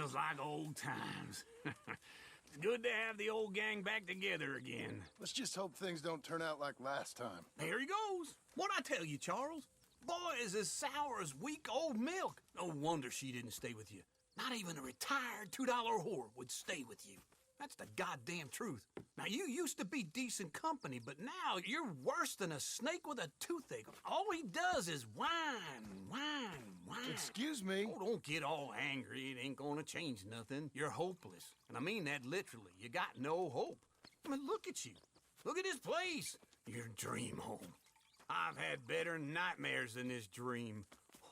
feels like old times. It's good to have the old gang back together again. Let's just hope things don't turn out like last time. There he goes. What'd I tell you, Charles? Boy is as sour as week-old milk. No wonder she didn't stay with you. Not even a retired $2 whore would stay with you. That's the goddamn truth. Now, you used to be decent company, but now you're worse than a snake with a toothache. All he does is whine. Excuse me? Oh, don't get all angry. It ain't gonna change nothing. You're hopeless. And I mean that literally. You got no hope. I mean, look at you. Look at this place. Your dream home. I've had better nightmares than this dream.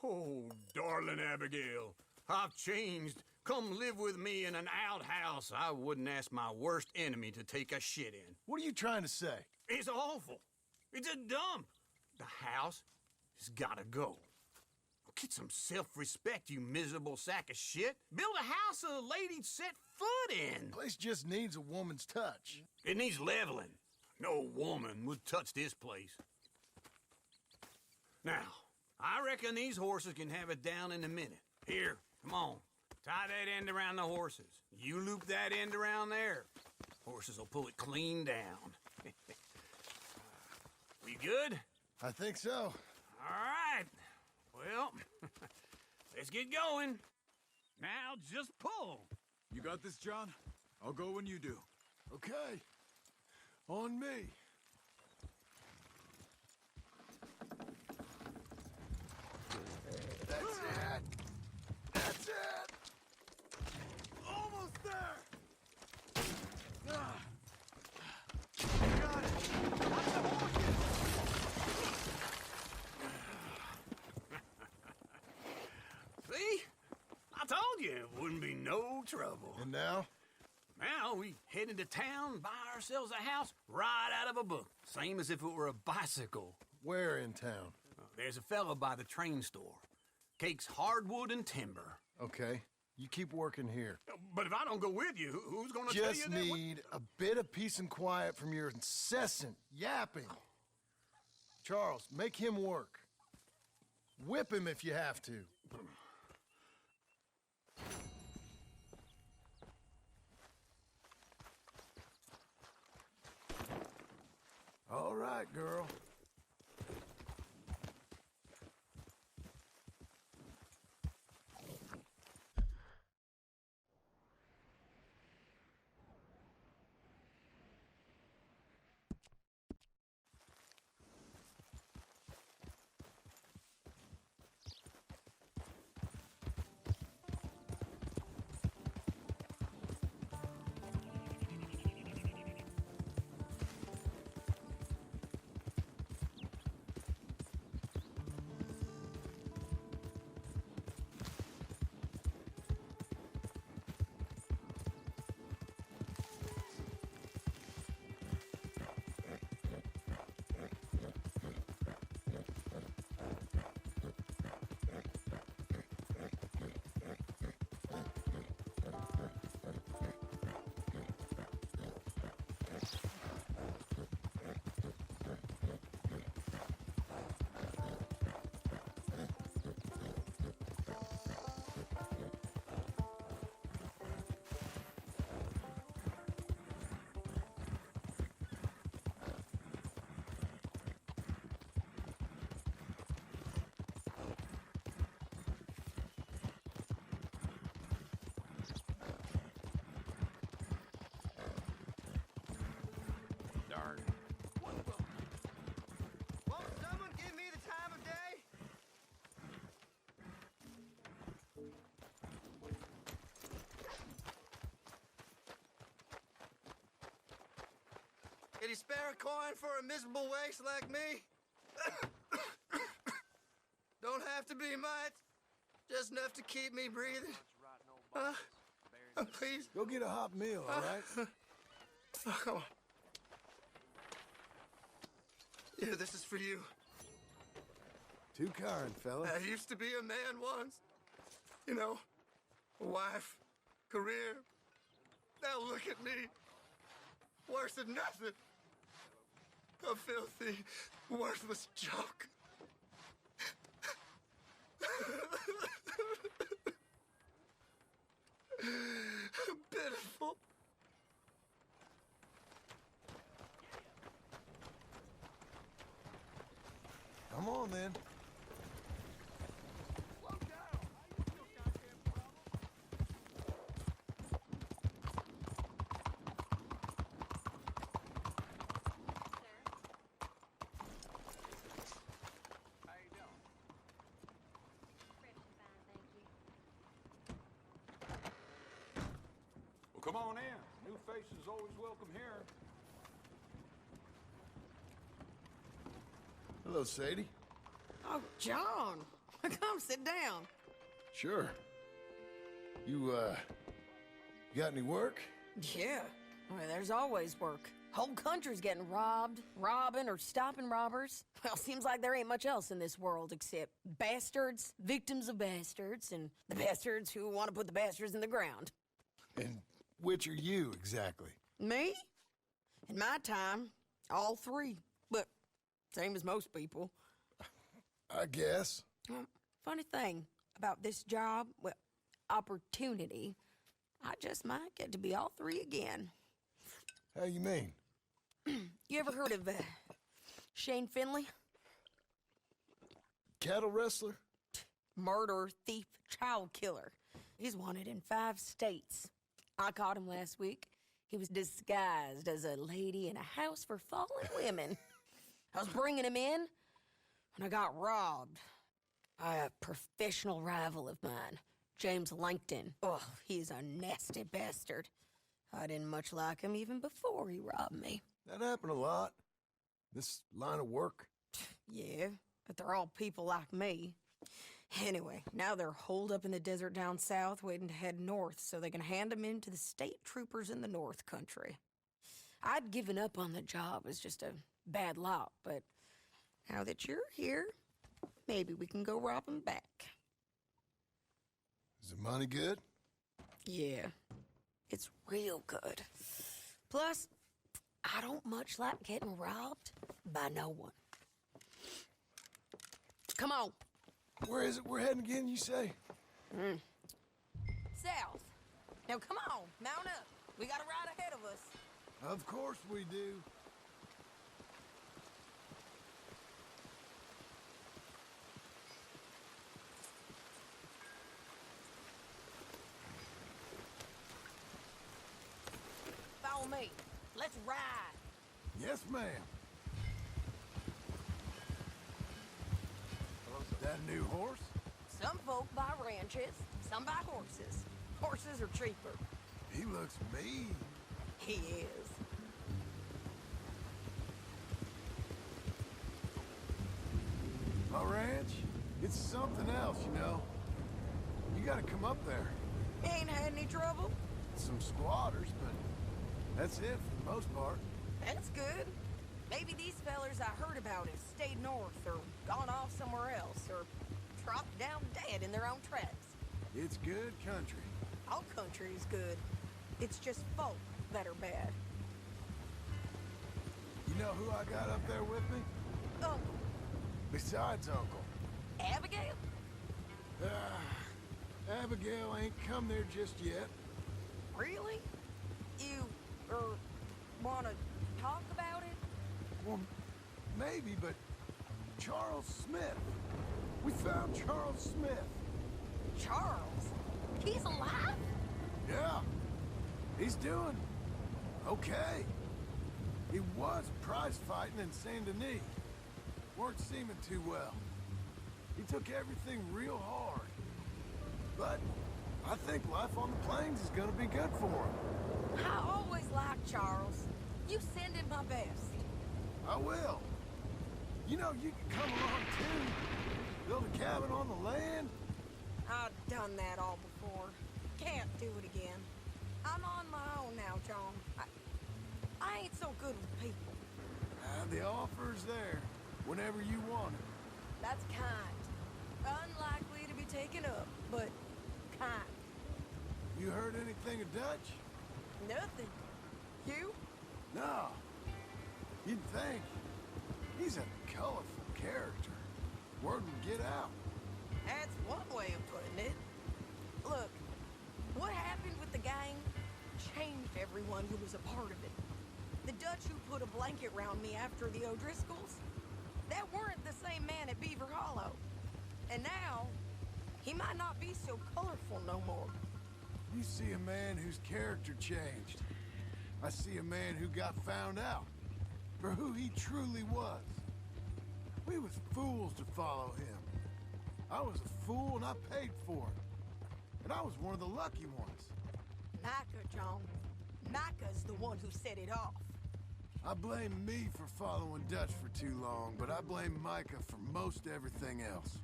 Oh, darling Abigail, I've changed. Come live with me in an outhouse I wouldn't ask my worst enemy to take a shit in. What are you trying to say? It's awful. It's a dump. The house has gotta go. Get some self-respect, you miserable sack of shit. Build a house a lady'd set foot in. The place just needs a woman's touch. It needs leveling. No woman would touch this place. Now, I reckon these horses can have it down in a minute. Here, come on. Tie that end around the horses. You loop that end around there. Horses will pull it clean down. We good? I think so. All right. Well, let's get going. Now just pull. You got this, John? I'll go when you do. Okay. On me. That's it. That's it. Almost there! Ah. Got it! Watch the horses! See? I told you it wouldn't be no trouble. And now? Now we head into town, buy ourselves a house right out of a book. Same as if it were a bicycle. Where in town? There's a fella by the train store. Cakes hardwood and timber. Okay. You keep working here. But if I don't go with you, who's gonna tell you Just that? need a bit of peace and quiet from your incessant yapping. Charles, make him work. Whip him if you have to. All right, girl. Darn. Won't someone give me the time of day? Can you spare a coin for a miserable waste like me? Don't have to be much. Just enough to keep me breathing. Please. Go get a hot meal, all right? Come on. Yeah, this is for you. Too kind, fella. I used to be a man once. You know, a wife, career. Now look at me. Worse than nothing. A filthy, worthless joke. Come on, then. Well, come on in. New faces always welcome here. Hello, Sadie. Oh, John. Come sit down. Sure. You got any work? Yeah. Well, there's always work. Whole country's getting robbed, robbing, or stopping robbers. Well, seems like there ain't much else in this world except bastards, victims of bastards, and the bastards who want to put the bastards in the ground. And which are you, exactly? Me? In my time, all three. But same as most people. I guess. Funny thing about this job, well, opportunity, I just might get to be all three again. How you mean? You ever heard of Shane Finley? Cattle wrestler? Murderer, thief, child killer. He's wanted in 5 states. I caught him last week. He was disguised as a lady in a house for fallen women. I was bringing him in, and I got robbed by a professional rival of mine, James Langton. Oh, he's a nasty bastard. I didn't much like him even before he robbed me. That happened a lot. This line of work. Yeah, but they're all people like me. Anyway, now they're holed up in the desert down south, waiting to head north so they can hand them in to the state troopers in the north country. I'd given up on the job as just a bad lot, but now that you're here, maybe we can go rob them back. Is the money good? Yeah, it's real good. Plus, I don't much like getting robbed by no one. Come on. Where is it we're heading again, you say? South. Now come on, mount up. We got a ride ahead of us. Of course we do. Follow me. Let's ride. Yes, ma'am. That new horse? Some folk buy ranches, some buy horses. Horses are cheaper. He looks mean. He is. My ranch, it's something else, you know. You gotta come up there. Ain't had any trouble? Some squatters, but that's it for the most part. That's good. Maybe these fellers I heard about have stayed north or gone off somewhere else or dropped down dead in their own tracks. It's good country. All country is good. It's just folk that are bad. You know who I got up there with me? Uncle, Besides Uncle. Abigail? Abigail ain't come there just yet. Really? You, wanna talk about it? Well, maybe, but Charles Smith. We found Charles Smith. Charles? He's alive? Yeah. He's doing okay. He was prize fighting in Saint Denis. Weren't seeming too well. He took everything real hard. But I think life on the plains is gonna be good for him. I always liked Charles. You send him my best. I will. You know, you can come along too. Build a cabin on the land. I've done that all before. Can't do it again. I'm on my own now, John. I ain't so good with people. The offer's there whenever you want it. That's kind. Unlikely to be taken up, but kind. You heard anything of Dutch? Nothing. You? No. You'd think. He's a colorful character. Word would get out. That's one way of putting it. Look, what happened with the gang changed everyone who was a part of it. The Dutch who put a blanket round me after the O'Driscolls, that weren't the same man at might not be so colorful no more. You see a man whose character changed. I see a man who got found out for who he truly was. We was fools to follow him. I was a fool and I paid for it. And I was one of the lucky ones. Micah, John. Micah's the one who set it off. I blame me for following Dutch for too long, but I blame Micah for most everything else.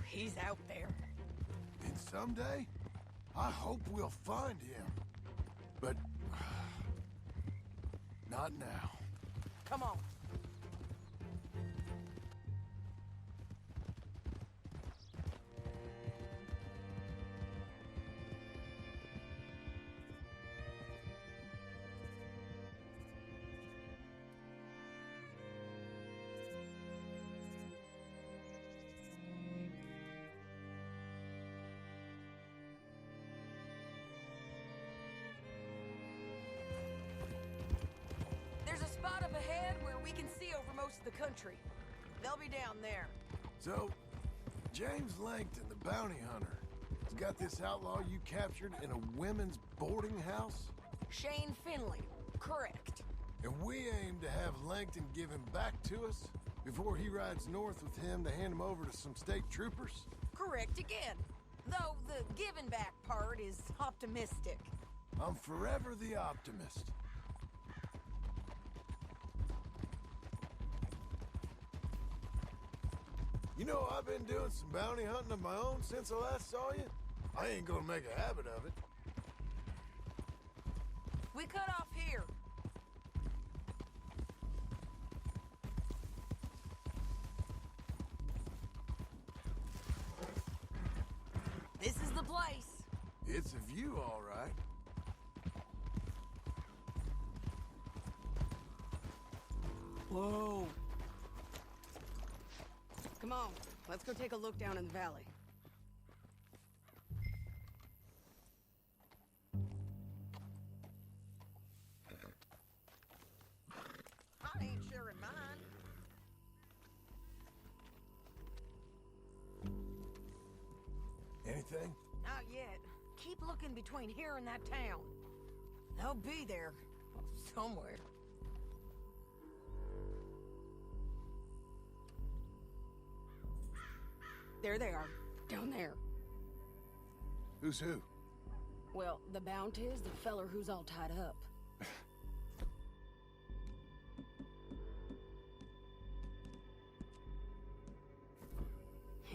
He's out there. And someday, I hope we'll find him. But not now. Come on. There's a spot up ahead where we can see over most of the country. They'll be down there. So, James Langton, the bounty hunter, has got this outlaw you captured in a women's boarding house? Shane Finley. Correct. And we aim to have Langton give him back to us before he rides north with him to hand him over to some state troopers? Correct again. Though the giving back part is optimistic. I'm forever the optimist. You know, I've been doing some bounty hunting of my own since I last saw you. I ain't gonna make a habit of it. We cut off here. This is the place. It's a view, all right. Whoa. Come on, let's go take a look down in the valley. I ain't sharing mine. Anything? Not yet. Keep looking between here and that town. They'll be there. Somewhere. There they are. Down there. Who's who? Well, the bounty is the feller who's all tied up.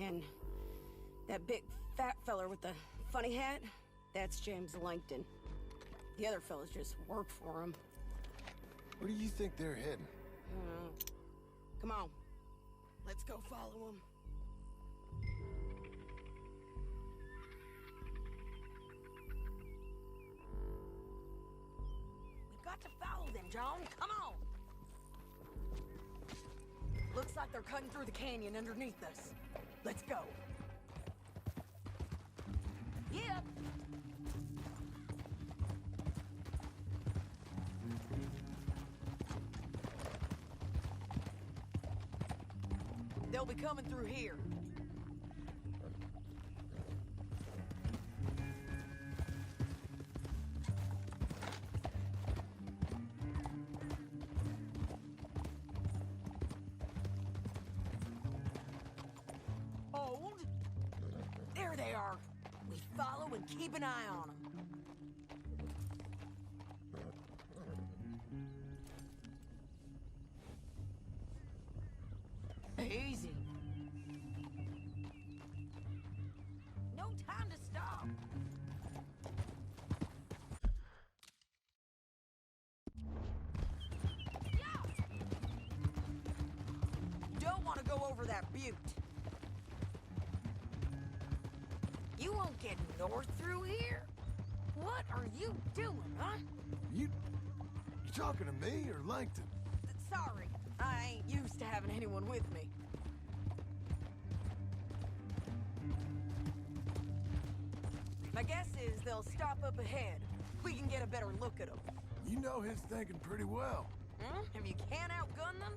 And that big fat feller with the funny hat, that's James Langton. The other fellas just work for him. Where do you think they're heading? Come on. Let's go follow them. We've got to follow them, John. Come on. Looks like they're cutting through the canyon underneath us. Let's go. Yep. They'll be coming through here. Hold. There they are. We follow and keep an eye on them. Easy. No time to stop. Yeah. Don't want to go over that butte. You won't get north through here? What are you doing, huh? You talking to me or Langton? Sorry, I ain't used to having anyone with me. My guess is they'll stop up ahead. We can get a better look at them. You know his thinking pretty well. If you can't outgun them,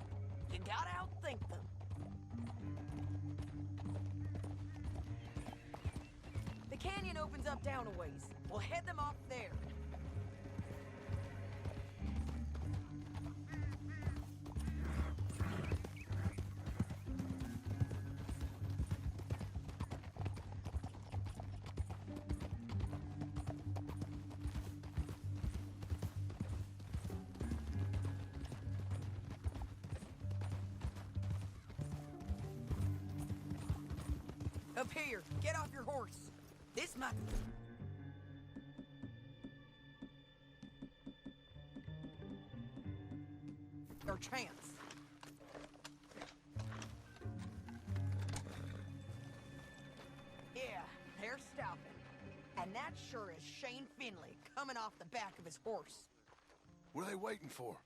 you gotta outthink them. opens up down a ways. We'll head them off there. Up here, get off your horse. This might... our chance. Yeah, they're stopping. And that sure is Shane Finley coming off the back of his horse. What are they waiting for?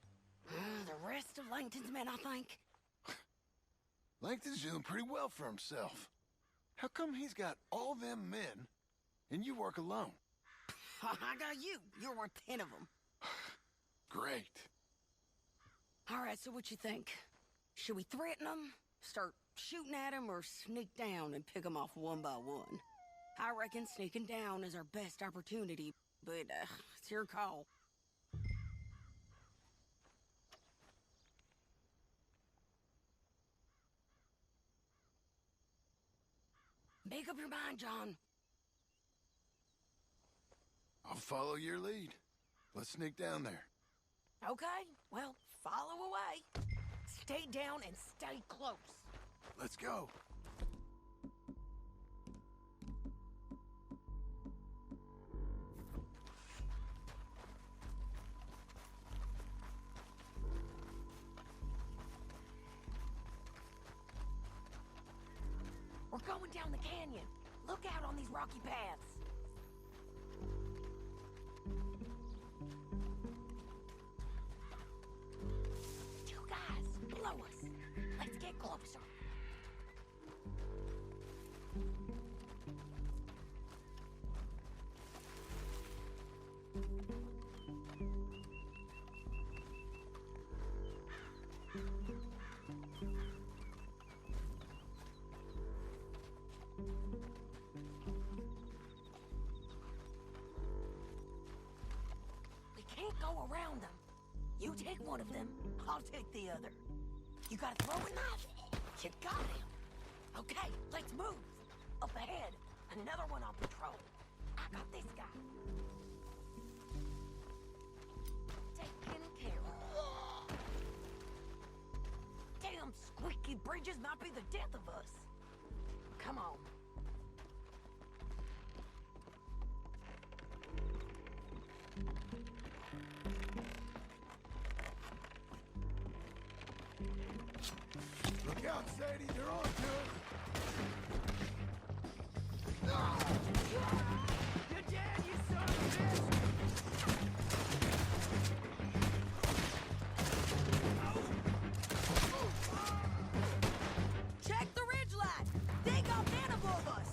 The rest of Langton's men, I think. Langton's doing pretty well for himself. How come he's got all them men, and you work alone? I got you. You're worth 10 of them. Great. All right, so what you think? Should we threaten them, start shooting at them, or sneak down and pick them off one by one? I reckon sneaking down is our best opportunity, but it's your call. Make up your mind, John. I'll follow your lead. Let's sneak down there. Okay, well, follow away. Stay down and stay close. Let's go. We're going down the canyon. Look out on these rocky paths. You guys, blow us. Let's get closer. Go around them. You take one of them, I'll take the other. You got a throwing knife? You got him. Okay, let's move. Up ahead, another one on patrol. I got this guy. Taken care of. Damn squeaky bridges might be the death of us. Come on. Look out, Sadie, they're on to us. You're dead, you son of a bitch! Check the ridgeline! They got men above us!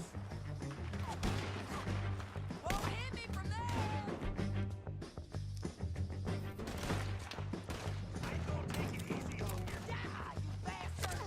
Won't hit me from there! I ain't gonna take it easy on you. Die, you bastard!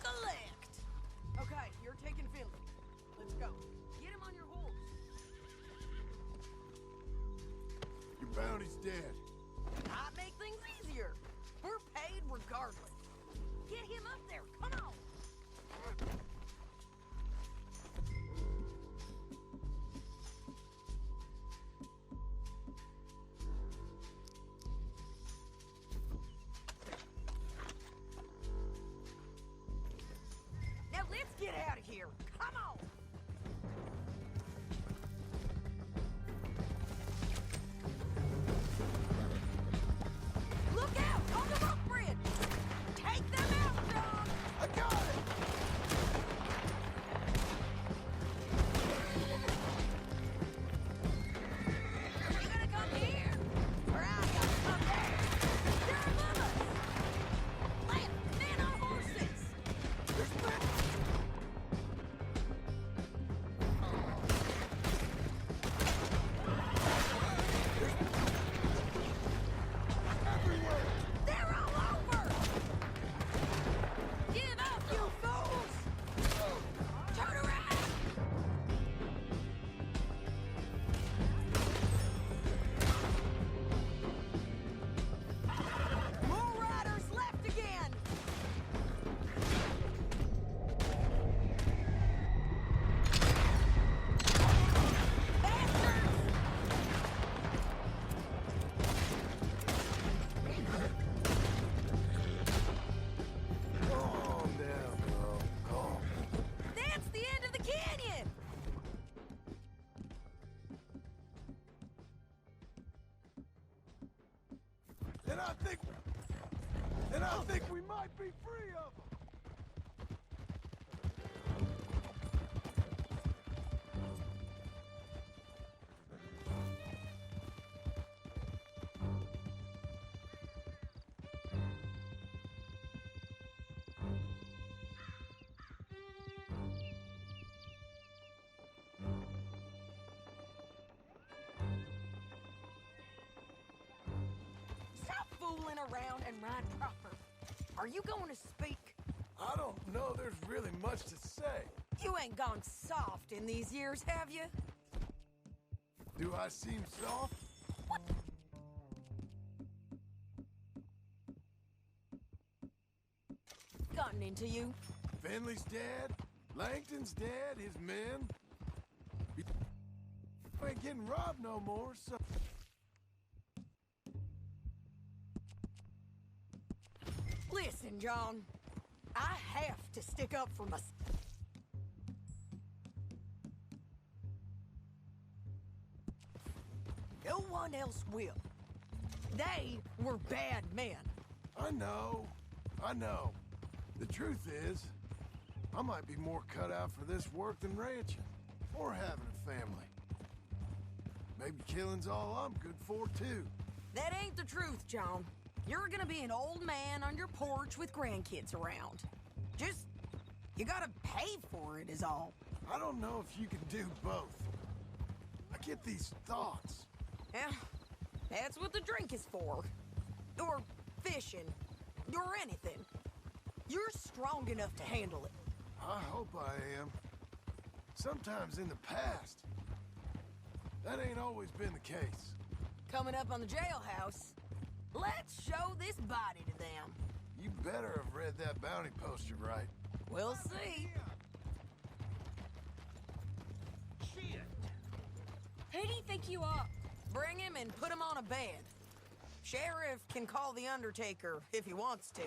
collect. Okay, you're taking Finley. Let's go. Get him on your horse. Your bounty's dead. I make things easier. We're paid regardless. Get him up there. Come on. Now let's get out of here. Come on. Look out on the rope bridge. Take them out, John. I got it! You gonna come here? Or I gotta come there? You're above us. Left, men on horses. There's men! Everywhere! They're all over. Give up, you fools. Turn around. More riders left again. Bastards! Calm down, bro. Calm. That's the end of the canyon. And I think we might be free of them. Stop fooling around and ride proper. Are you going to speak? I don't know there's really much to say. You ain't gone soft in these years, have you? Do I seem soft? Gotten into you? Finley's dead. Langton's dead. His men. You ain't getting robbed no more, so... Listen, John. I have to stick up for myself. No one else will. They were bad men. I know. The truth is, I might be more cut out for this work than ranching. Or having a family. Maybe killing's all I'm good for, too. That ain't the truth, John. You're gonna be an old man on your porch with grandkids around. Just, you gotta pay for it is all. I don't know if you can do both. I get these thoughts. Yeah, that's what the drink is for. Or fishing. Or anything. You're strong enough to handle it. I hope I am. Sometimes in the past. That ain't always been the case. Coming up on the jailhouse, let's show this body to them. You better have read that bounty poster right. We'll see. Shit! Who do you think you are? Bring him and put him on a bed. Sheriff can call the Undertaker if he wants to.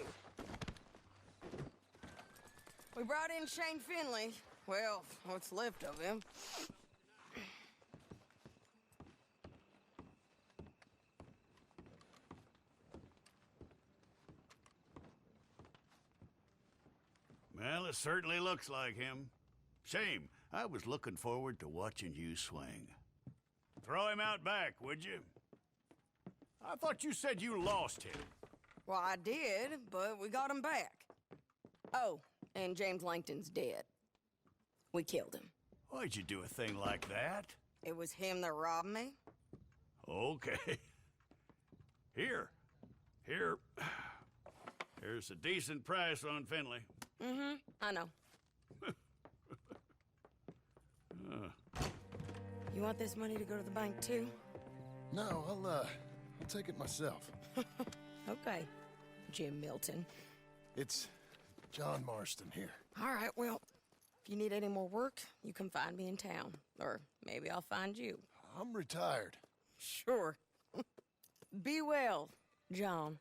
We brought in Shane Finley. Well, what's left of him. Well, it certainly looks like him. Shame. I was looking forward to watching you swing. Throw him out back, would you? I thought you said you lost him. Well, I did, but we got him back. Oh, and James Langton's dead. We killed him. Why'd you do a thing like that? It was him that robbed me. Okay. Here. Here's a decent price on Finley. Mm-hmm, I know. You want this money to go to the bank, too? No, I'll take it myself. Okay, Jim Milton. It's John Marston here. All right, well, if you need any more work, you can find me in town. Or maybe I'll find you. I'm retired. Sure. Be well, John.